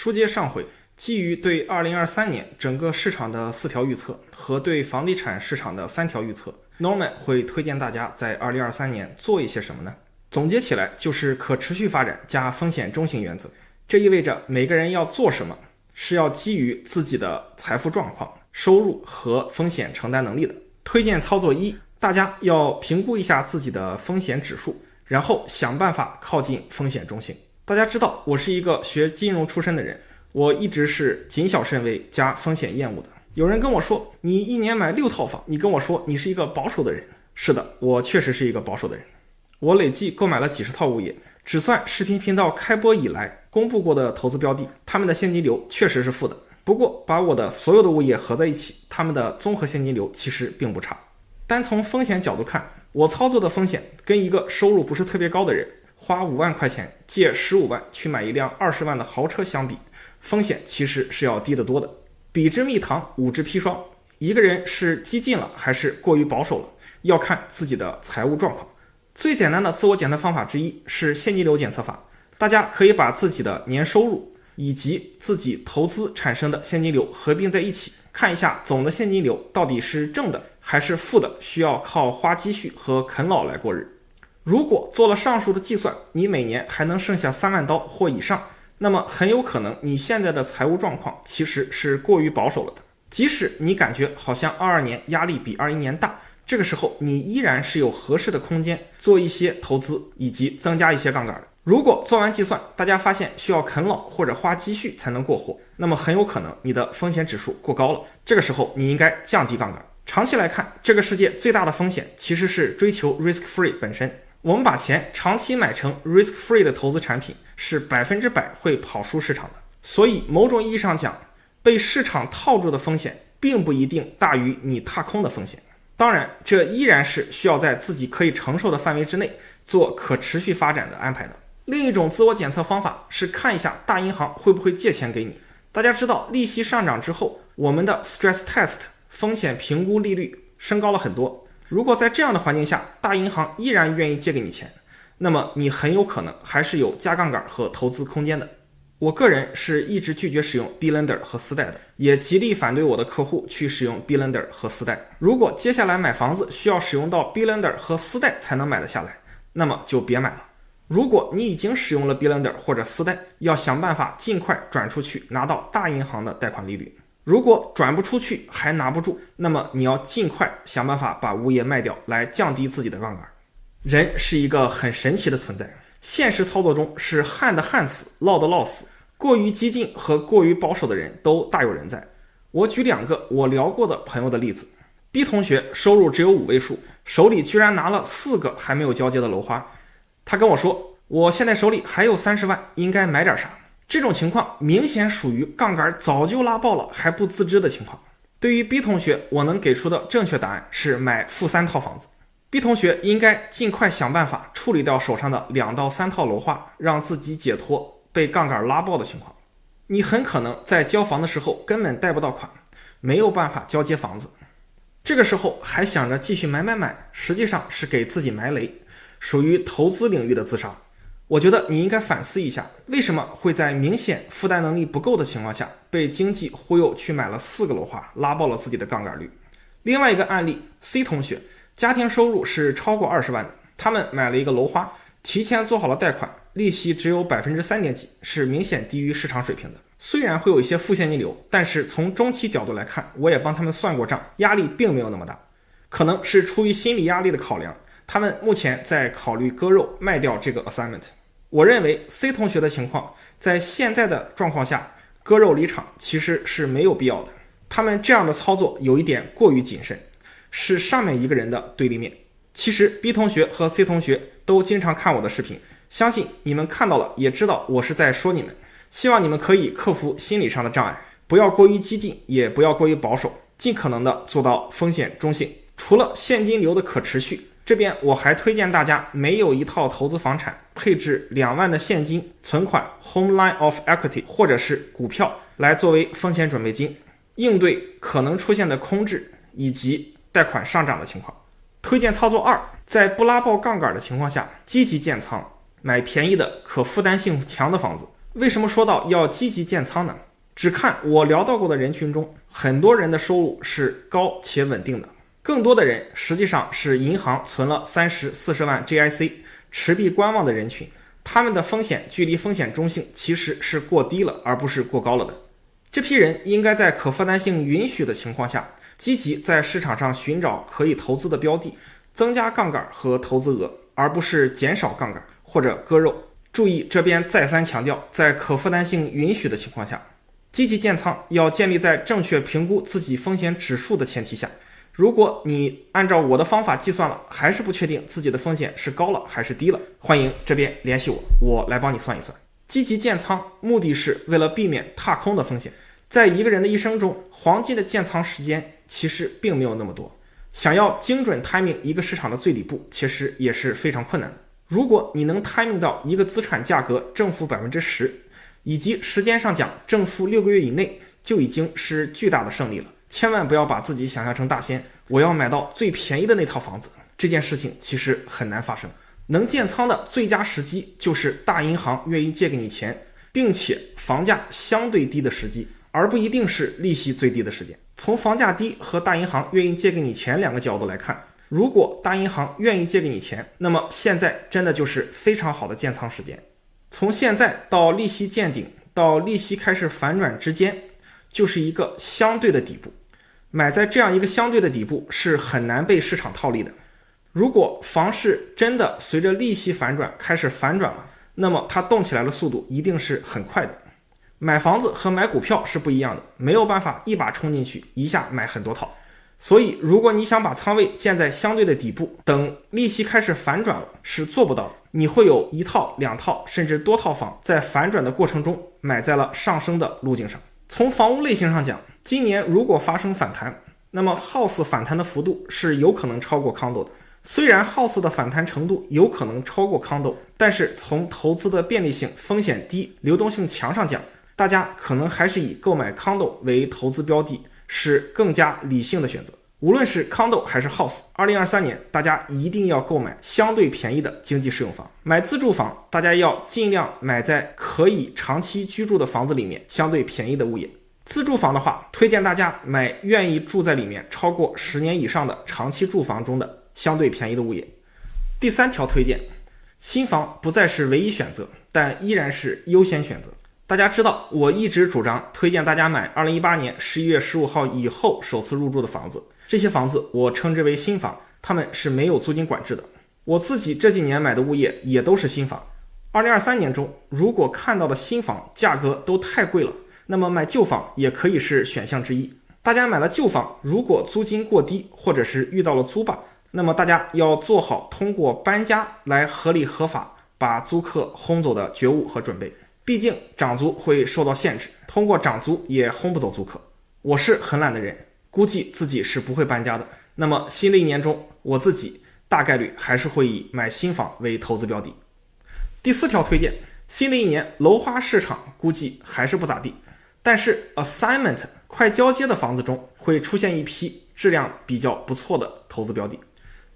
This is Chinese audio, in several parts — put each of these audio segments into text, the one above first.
书接上回，基于对2023年整个市场的4条预测和对房地产市场的3条预测， Norman 会推荐大家在2023年做一些什么呢？总结起来就是可持续发展加风险中性原则。这意味着每个人要做什么是要基于自己的财富状况、收入和风险承担能力的。推荐操作1，大家要评估一下自己的风险指数，然后想办法靠近风险中性。大家知道我是一个学金融出身的人，我一直是谨小慎微加风险厌恶的。有人跟我说你一年买6套房，你跟我说你是一个保守的人。是的，我确实是一个保守的人。我累计购买了几十套物业，只算视频频道开播以来公布过的投资标的，他们的现金流确实是负的。不过把我的所有的物业合在一起，他们的综合现金流其实并不差。单从风险角度看，我操作的风险跟一个收入不是特别高的人花5万块钱借15万去买一辆20万的豪车相比，风险其实是要低得多的。比之蜜糖，五之砒霜，一个人是激进了还是过于保守了，要看自己的财务状况。最简单的自我检测方法之一是现金流检测法，大家可以把自己的年收入以及自己投资产生的现金流合并在一起，看一下总的现金流到底是正的还是负的，需要靠花积蓄和啃老来过日。如果做了上述的计算，你每年还能剩下3万刀或以上，那么很有可能你现在的财务状况其实是过于保守了的。即使你感觉好像22年压力比21年大，这个时候你依然是有合适的空间做一些投资以及增加一些杠杆的。如果做完计算，大家发现需要啃老或者花积蓄才能过活，那么很有可能你的风险指数过高了，这个时候你应该降低杠杆。长期来看，这个世界最大的风险其实是追求 risk free 本身。我们把钱长期买成 risk free 的投资产品，是100%会跑输市场的。所以某种意义上讲，被市场套住的风险并不一定大于你踏空的风险。当然，这依然是需要在自己可以承受的范围之内做可持续发展的安排的。另一种自我检测方法是看一下大银行会不会借钱给你。大家知道利息上涨之后，我们的 stress test 风险评估利率升高了很多。如果在这样的环境下，大银行依然愿意借给你钱，那么你很有可能还是有加杠杆和投资空间的。我个人是一直拒绝使用 B-Lender 和私贷的，也极力反对我的客户去使用 B-Lender 和私贷。如果接下来买房子需要使用到 B-Lender 和私贷才能买得下来，那么就别买了。如果你已经使用了 B-Lender 或者私贷，要想办法尽快转出去，拿到大银行的贷款利率。如果转不出去还拿不住，那么你要尽快想办法把物业卖掉，来降低自己的杠杆。人是一个很神奇的存在，现实操作中是旱的旱死，涝的涝死，过于激进和过于保守的人都大有人在。我举2个我聊过的朋友的例子。 B 同学收入只有5位数，手里居然拿了4个还没有交接的楼花。他跟我说，我现在手里还有30万，应该买点啥。这种情况明显属于杠杆早就拉爆了还不自知的情况。对于 B 同学，我能给出的正确答案是买3套房子。 B 同学应该尽快想办法处理掉手上的2到3套楼花，让自己解脱被杠杆拉爆的情况。你很可能在交房的时候根本贷不到款，没有办法交接房子，这个时候还想着继续买，实际上是给自己埋雷，属于投资领域的自杀。我觉得你应该反思一下，为什么会在明显负担能力不够的情况下，被经济忽悠去买了4个楼花，拉爆了自己的杠杆率。另外一个案例 C 同学，家庭收入是超过20万的，他们买了一个楼花，提前做好了贷款，利息只有 3.几%，是明显低于市场水平的。虽然会有一些负现金流，但是从中期角度来看，我也帮他们算过账，压力并没有那么大。可能是出于心理压力的考量，他们目前在考虑割肉卖掉这个 assignment。 我认为 C 同学的情况在现在的状况下割肉离场其实是没有必要的，他们这样的操作有一点过于谨慎，是上面一个人的对立面。其实 B 同学和 C 同学都经常看我的视频，相信你们看到了也知道我是在说你们。希望你们可以克服心理上的障碍，不要过于激进，也不要过于保守，尽可能的做到风险中性。除了现金流的可持续，这边我还推荐大家没有一套投资房产，配置2万的现金存款 Home Line of Equity 或者是股票来作为风险准备金，应对可能出现的空置以及贷款上涨的情况。推荐操作2，在不拉爆杠杆的情况下，积极建仓，买便宜的可负担性强的房子。为什么说到要积极建仓呢？只看我聊到过的人群中，很多人的收入是高且稳定的，更多的人实际上是银行存了30、40万 GIC 持币观望的人群，他们的风险距离风险中性其实是过低了，而不是过高了的。这批人应该在可负担性允许的情况下，积极在市场上寻找可以投资的标的，增加杠杆和投资额，而不是减少杠杆或者割肉。注意，这边再三强调，在可负担性允许的情况下，积极建仓要建立在正确评估自己风险指数的前提下。如果你按照我的方法计算了，还是不确定自己的风险是高了还是低了，欢迎这边联系我，我来帮你算一算。积极建仓目的是为了避免踏空的风险。在一个人的一生中，黄金的建仓时间其实并没有那么多，想要精准 timing 一个市场的最底部，其实也是非常困难的。如果你能 timing 到一个资产价格正负 10%， 以及时间上讲正负6个月以内，就已经是巨大的胜利了。千万不要把自己想象成大仙，我要买到最便宜的那套房子，这件事情其实很难发生。能建仓的最佳时机就是大银行愿意借给你钱，并且房价相对低的时机，而不一定是利息最低的时间。从房价低和大银行愿意借给你钱两个角度来看，如果大银行愿意借给你钱，那么现在真的就是非常好的建仓时间。从现在到利息见顶到利息开始反转之间，就是一个相对的底部。买在这样一个相对的底部是很难被市场套利的。如果房市真的随着利息反转开始反转了，那么它动起来的速度一定是很快的。买房子和买股票是不一样的，没有办法一把冲进去一下买很多套。所以如果你想把仓位建在相对的底部，等利息开始反转了是做不到的。你会有1套、2套甚至多套房在反转的过程中买在了上升的路径上。从房屋类型上讲，今年如果发生反弹，那么 House 反弹的幅度是有可能超过 Condo 的。虽然 House 的反弹程度有可能超过 Condo， 但是从投资的便利性、风险低、流动性强上讲，大家可能还是以购买 Condo 为投资标的是更加理性的选择。无论是 Condo 还是 House， 2023年大家一定要购买相对便宜的经济适用房。买自住房，大家要尽量买在可以长期居住的房子里面相对便宜的物业。自住房的话，推荐大家买愿意住在里面超过10年以上的长期住房中的相对便宜的物业。第3条推荐，新房不再是唯一选择，但依然是优先选择。大家知道，我一直主张推荐大家买2018年11月15号以后首次入住的房子。这些房子我称之为新房，他们是没有租金管制的。我自己这几年买的物业也都是新房。2023年中，如果看到的新房价格都太贵了，那么买旧房也可以是选项之一。大家买了旧房，如果租金过低或者是遇到了租霸，那么大家要做好通过搬家来合理合法把租客轰走的觉悟和准备。毕竟涨租会受到限制，通过涨租也轰不走租客。我是很懒的人，估计自己是不会搬家的。那么新的一年中，我自己大概率还是会以买新房为投资标的。第4条推荐，新的一年楼花市场估计还是不咋地，但是 assignment 快交接的房子中会出现一批质量比较不错的投资标的。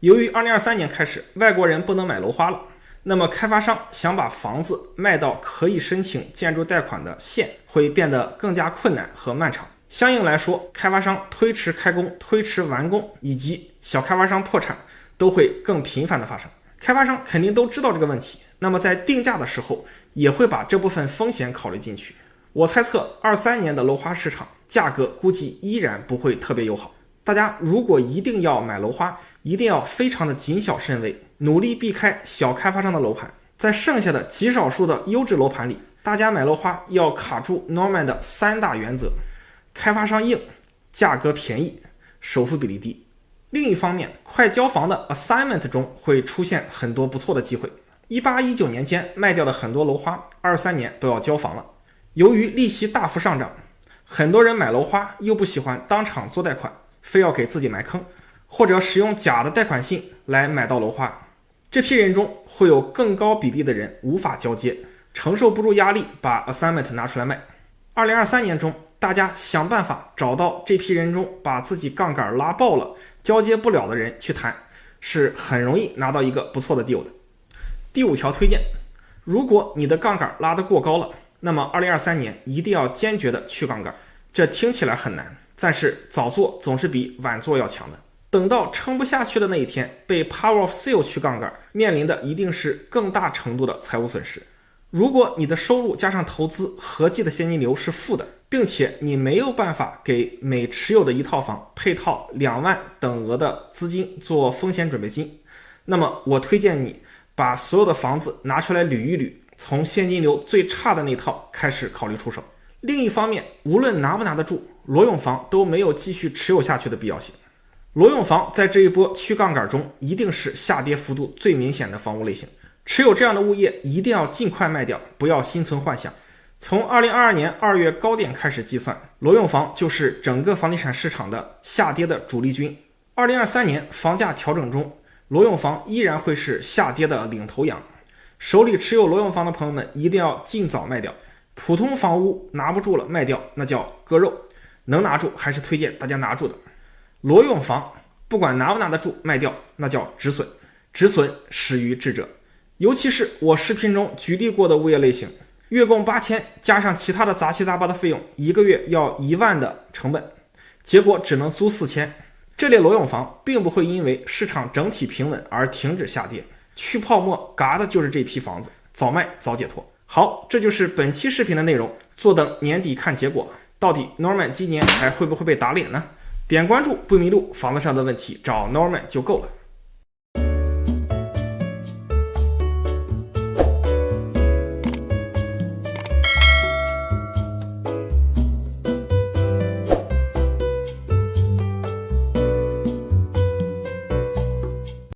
由于2023年开始外国人不能买楼花了，那么开发商想把房子卖到可以申请建筑贷款的线会变得更加困难和漫长。相应来说，开发商推迟开工、推迟完工以及小开发商破产都会更频繁的发生。开发商肯定都知道这个问题，那么在定价的时候也会把这部分风险考虑进去。我猜测23年的楼花市场价格估计依然不会特别友好。大家如果一定要买楼花，一定要非常的谨小慎微，努力避开小开发商的楼盘。在剩下的极少数的优质楼盘里，大家买楼花要卡住 Norman 的3大原则：开发商硬、价格便宜、首付比例低。另一方面，快交房的 assignment 中会出现很多不错的机会。18、19年间卖掉的很多楼花，23年都要交房了。由于利息大幅上涨，很多人买楼花又不喜欢当场做贷款，非要给自己埋坑，或者使用假的贷款信来买到楼花。这批人中会有更高比例的人无法交接，承受不住压力把 assignment 拿出来卖。2023年中，大家想办法找到这批人中把自己杠杆拉爆了交接不了的人去谈，是很容易拿到一个不错的 deal 的。第5条推荐，如果你的杠杆拉得过高了，那么2023年一定要坚决的去杠杆。这听起来很难，但是早做总是比晚做要强的。等到撑不下去的那一天，被 Power of Sale 去杠杆，面临的一定是更大程度的财务损失。如果你的收入加上投资合计的现金流是负的，并且你没有办法给每持有的一套房配套2万等额的资金做风险准备金，那么我推荐你把所有的房子拿出来捋一捋，从现金流最差的那套开始考虑出手。另一方面，无论拿不拿得住，裸用房都没有继续持有下去的必要性。裸用房在这一波去杠杆中一定是下跌幅度最明显的房屋类型，持有这样的物业一定要尽快卖掉，不要心存幻想。从2022年2月高点开始计算，裸用房就是整个房地产市场的下跌的主力军。2023年房价调整中，裸用房依然会是下跌的领头羊。手里持有裸用房的朋友们一定要尽早卖掉。普通房屋拿不住了卖掉，那叫割肉，能拿住还是推荐大家拿住的。裸用房不管拿不拿得住卖掉，那叫止损，止损始于智者。尤其是我视频中举例过的物业类型，月供8000加上其他的杂七杂八的费用，一个月要1万的成本，结果只能租4000。这类裸用房并不会因为市场整体平稳而停止下跌，去泡沫嘎的就是这批房子，早卖早解脱。好，这就是本期视频的内容，坐等年底看结果，到底 Norman 今年还会不会被打脸呢？点关注不迷路，房子上的问题找 Norman 就够了。